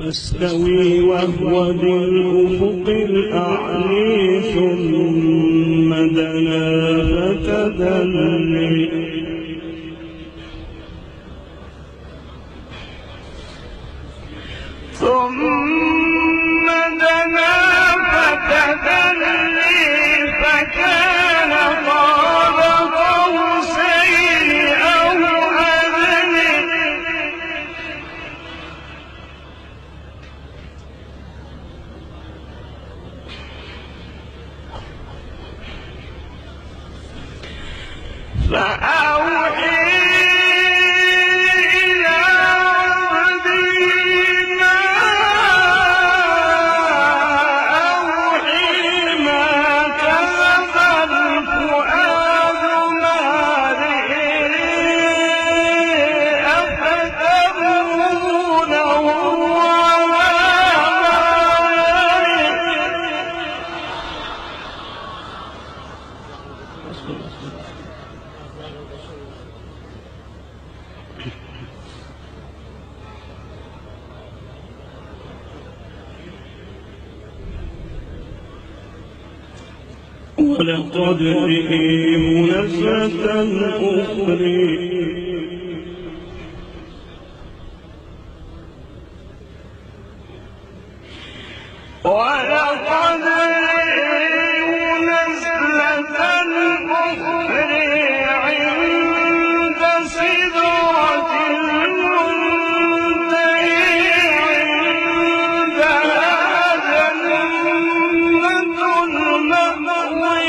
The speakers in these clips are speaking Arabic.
فاستوي وهو بالأفق الأعلي ثم دنا فتدلي فكان قاب قوسين أو أدنى فأوحي إلى عبدي ما أوحي ما كذب الفؤاد ما رئي أفتمونه على ولقد رئيم نزلة أخرى ولقد رئيم نزلة أخرى عند سدرة المنتهى عندها جنة المأوى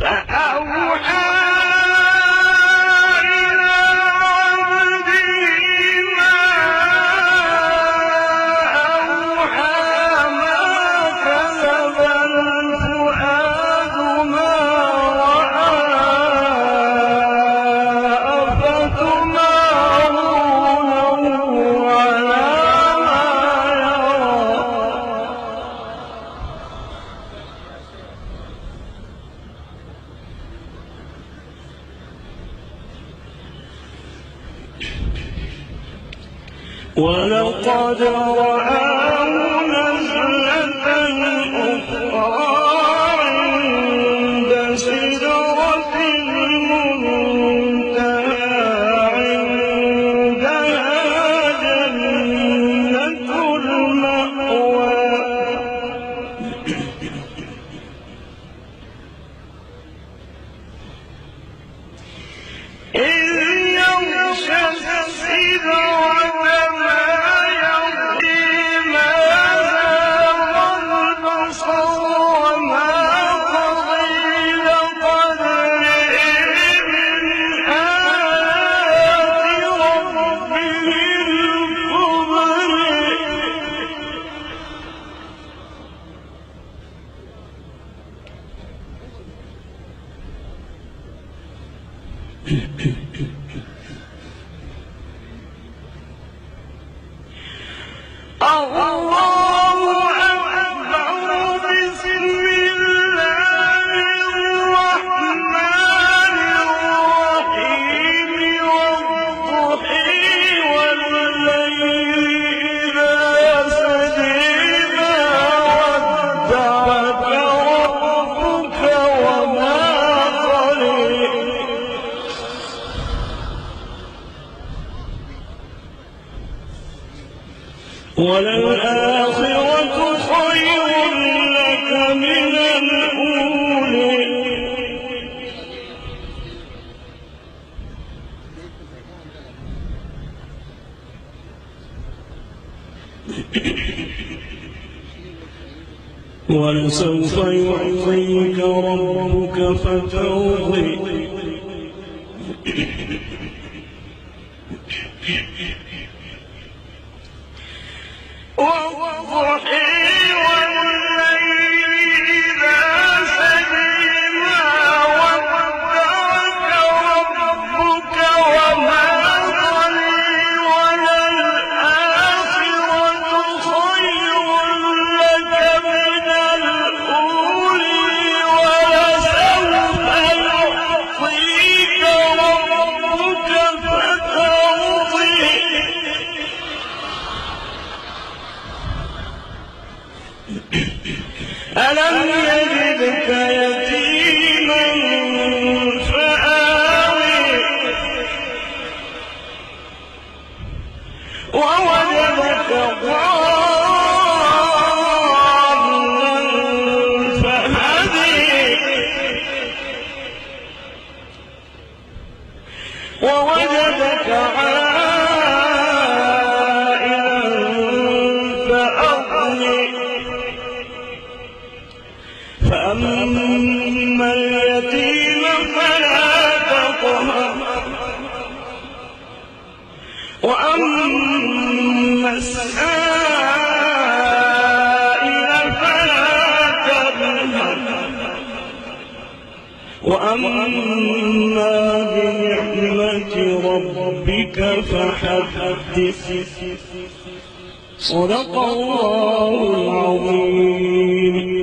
فأوحى إلى عبدي ما أوحى ما كذب الفؤاد ما رأى أفتمارونه على ما يرى ولقد رآه نزلة أخرى عند سدرة المنتهى عندها جنة المأوى إذ يغشى السدرة ما يغشي ما زاغ البصر وما طغى لقد رأى من آيات ربه الكبرى الله أكبر بسم الله الرحمن الرحيم والضحى والليل إذا سجى ما ودعك ربك وما قلى وللآخرة خير لك من الأولى ولسوف يعطيك ربك فترضى والضحى والليل إذا سجى ما ودعك ربك وما قلى ألم يجدك يتيما فآوي ووجدك ضالا فهدي ووجدك عائلا فأغني فأما اليتيم فلا تقهر وأما السائل فلا تنهر وأما بنعمة ربك فحدث صدق الله العظيم.